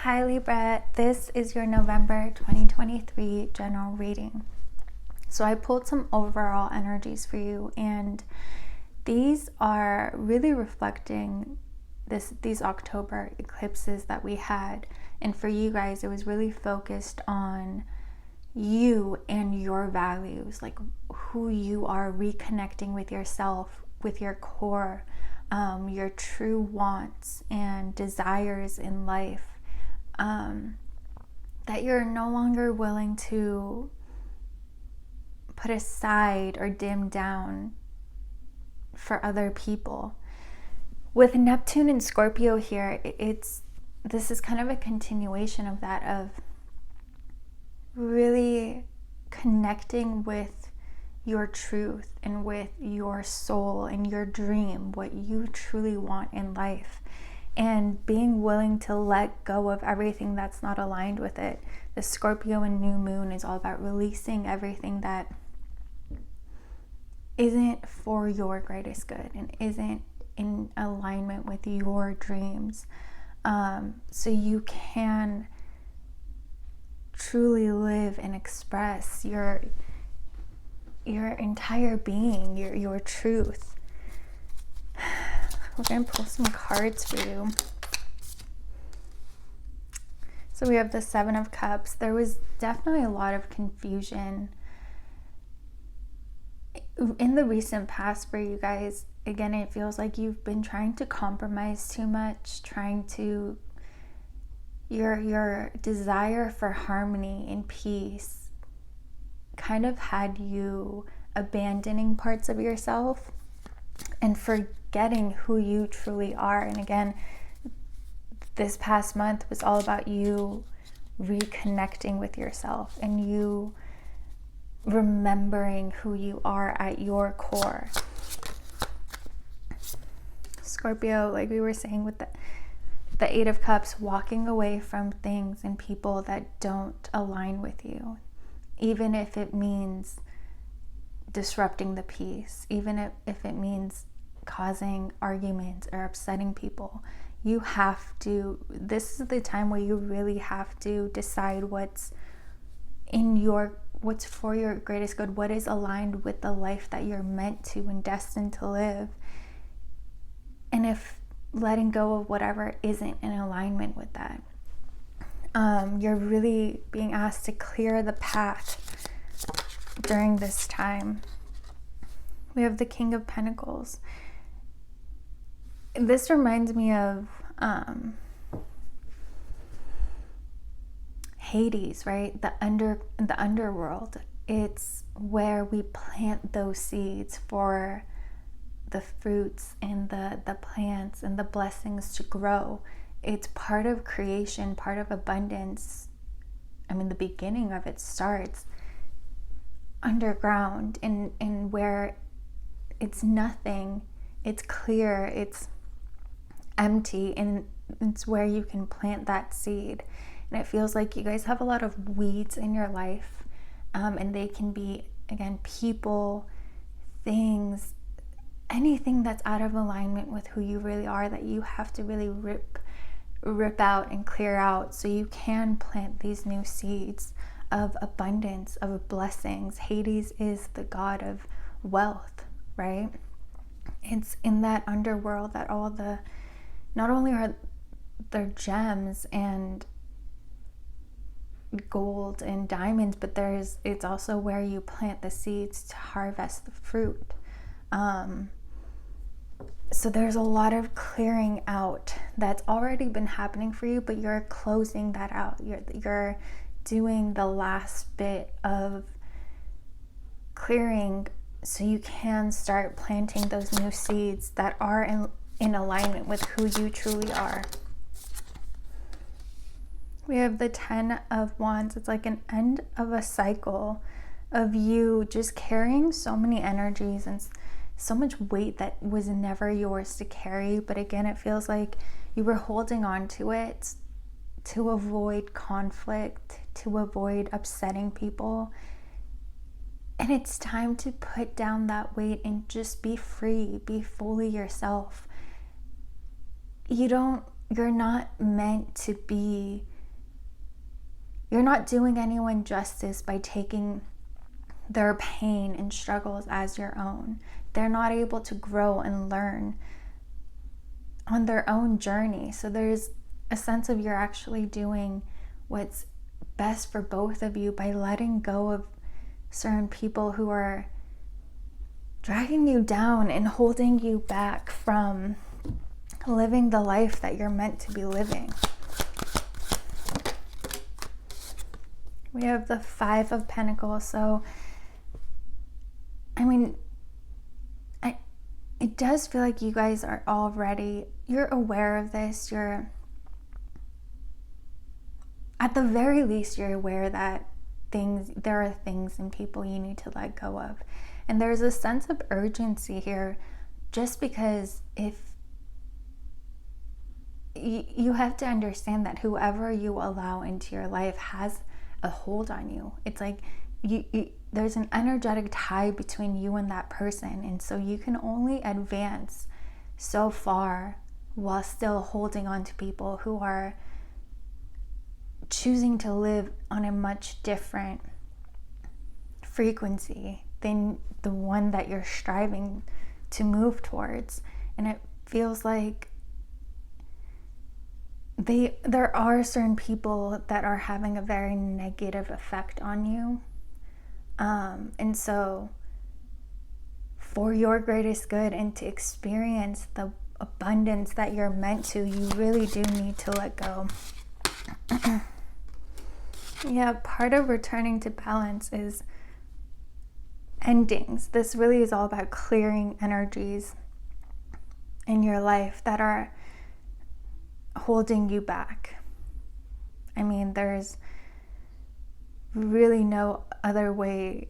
Hi Libra, this is your November 2023 general reading. So I pulled some overall energies for you, and these are really reflecting these October eclipses that we had. And for you guys, it was really focused on you and your values, like who you are, reconnecting with yourself, with your core, your true wants and desires in life. That you're no longer willing to put aside or dim down for other people. With Neptune and Scorpio here, this is kind of a continuation of that, of really connecting with your truth and with your soul and your dream, what you truly want in life, and being willing to let go of everything that's not aligned with it. The Scorpio and new moon is all about releasing everything that isn't for your greatest good and isn't in alignment with your dreams, so you can truly live and express your entire being, your truth. We're going to pull some cards for you. So we have the Seven of Cups. There was definitely a lot of confusion in the recent past for you guys. Again, it feels like you've been trying to compromise too much, your desire for harmony and peace kind of had you abandoning parts of yourself and forgetting who you truly are. And again, this past month was all about you reconnecting with yourself and you remembering who you are at your core. Scorpio, like we were saying with the Eight of Cups, walking away from things and people that don't align with you, even if it means disrupting the peace, even if it means causing arguments or upsetting people. You have to, this is the time where you really have to decide what's for your greatest good, what is aligned with the life that you're meant to and destined to live. And if letting go of whatever isn't in alignment with that, you're really being asked to clear the path during this time. We have the King of Pentacles. This reminds me of Hades, right? The underworld. It's where we plant those seeds for the fruits and the plants and the blessings to grow. It's part of creation, part of abundance. I mean, the beginning of it starts underground, and where it's nothing, it's clear, it's empty, and it's where you can plant that seed. And it feels like you guys have a lot of weeds in your life, and they can be, again, people, things, anything that's out of alignment with who you really are, that you have to really rip out and clear out so you can plant these new seeds of abundance, of blessings. Hades is the god of wealth, right? It's in that underworld that all the, not only are there gems and gold and diamonds, but it's also where you plant the seeds to harvest the fruit. So there's a lot of clearing out that's already been happening for you, but you're closing that out. You're doing the last bit of clearing so you can start planting those new seeds that are in alignment with who you truly are. We have the Ten of Wands. It's like an end of a cycle of you just carrying so many energies and so much weight that was never yours to carry. But again, it feels like you were holding on to it to avoid conflict, to avoid upsetting people. And it's time to put down that weight and just be free, be fully yourself. You're not meant to be you're not doing anyone justice by taking their pain and struggles as your own. They're not able to grow and learn on their own journey. So there's a sense of you're actually doing what's best for both of you by letting go of certain people who are dragging you down and holding you back from living the life that you're meant to be living. We have the 5 of Pentacles. So, I mean, it does feel like you guys are already, you're aware of this. You're, at the very least, you're aware that there are things and people you need to let go of. And there's a sense of urgency here, just because if you have to understand that whoever you allow into your life has a hold on you. It's like there's an energetic tie between you and that person, and so you can only advance so far while still holding on to people who are choosing to live on a much different frequency than the one that you're striving to move towards. And it feels like there are certain people that are having a very negative effect on you, and so for your greatest good and to experience the abundance that you're meant to, you really do need to let go. Yeah, part of returning to balance is endings. This really is all about clearing energies in your life that are holding you back. I mean, there's really no other way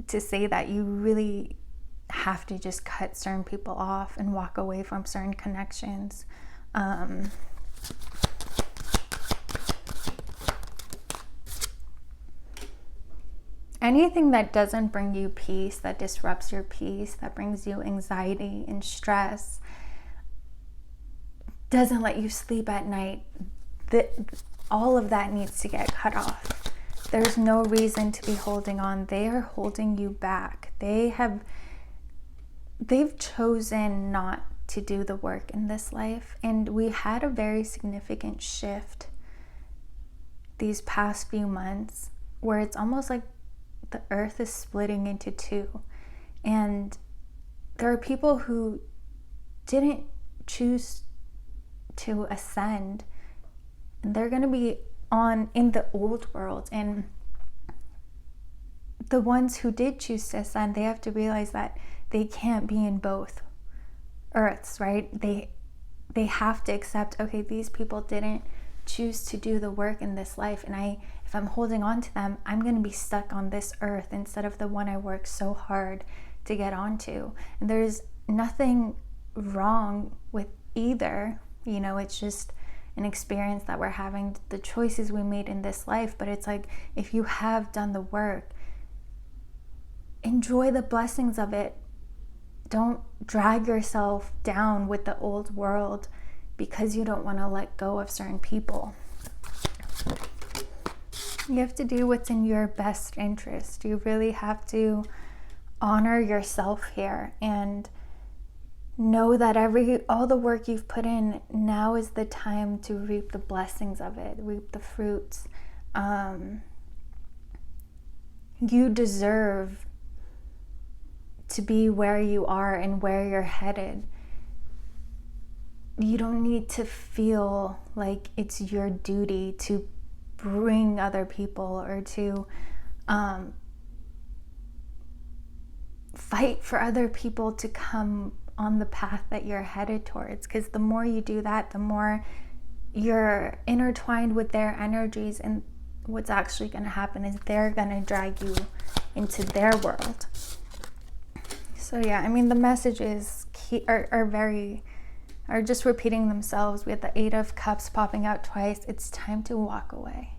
to say that. You really have to just cut certain people off and walk away from certain connections. Anything that doesn't bring you peace, that disrupts your peace, that brings you anxiety and stress, doesn't let you sleep at night, all of that needs to get cut off. There's no reason to be holding on. They are holding you back. They've chosen not to do the work in this life. And we had a very significant shift these past few months where it's almost like the earth is splitting into two. And there are people who didn't choose to ascend, and they're going to be in the old world. And the ones who did choose to ascend, they have to realize that they can't be in both earths, right? They have to accept, okay, these people didn't choose to do the work in this life, and if I'm holding on to them, I'm going to be stuck on this earth instead of the one I worked so hard to get onto. And there's nothing wrong with either. You know, it's just an experience that we're having, the choices we made in this life. But it's like, if you have done the work, enjoy the blessings of it. Don't drag yourself down with the old world because you don't want to let go of certain people. You have to do what's in your best interest. You really have to honor yourself here and know that all the work you've put in, now is the time to reap the blessings of it, reap the fruits. You deserve to be where you are and where you're headed. You don't need to feel like it's your duty to bring other people or to fight for other people to come on the path that you're headed towards, because the more you do that, the more you're intertwined with their energies, and what's actually going to happen is they're going to drag you into their world. So yeah, I mean, the messages are just repeating themselves. We have the 8 of Cups popping out twice. It's time to walk away.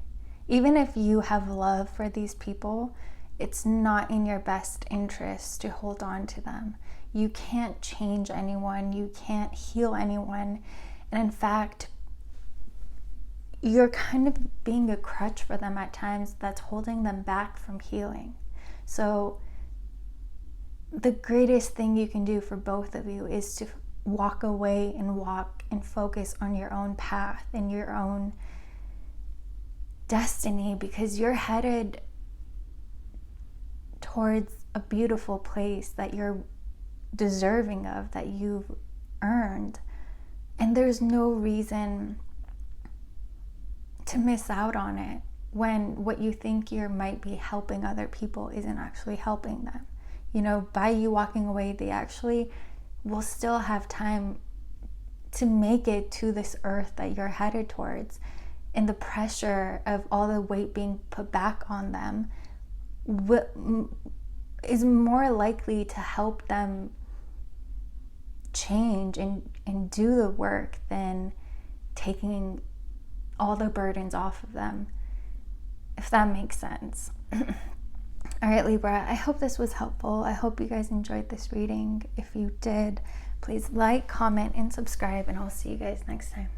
Even if you have love for these people, it's not in your best interest to hold on to them. You can't change anyone. You can't heal anyone. And in fact, you're kind of being a crutch for them at times that's holding them back from healing. So the greatest thing you can do for both of you is to walk away and walk and focus on your own path and your own destiny, because you're headed towards a beautiful place that you're deserving of, that you've earned. And there's no reason to miss out on it when what you think you might be helping other people isn't actually helping them. You know, by you walking away, they actually will still have time to make it to this earth that you're headed towards. And the pressure of all the weight being put back on them is more likely to help them change and do the work than taking all the burdens off of them, if that makes sense. All right, Libra, I hope this was helpful. I hope you guys enjoyed this reading. If you did, please like, comment, and subscribe, and I'll see you guys next time.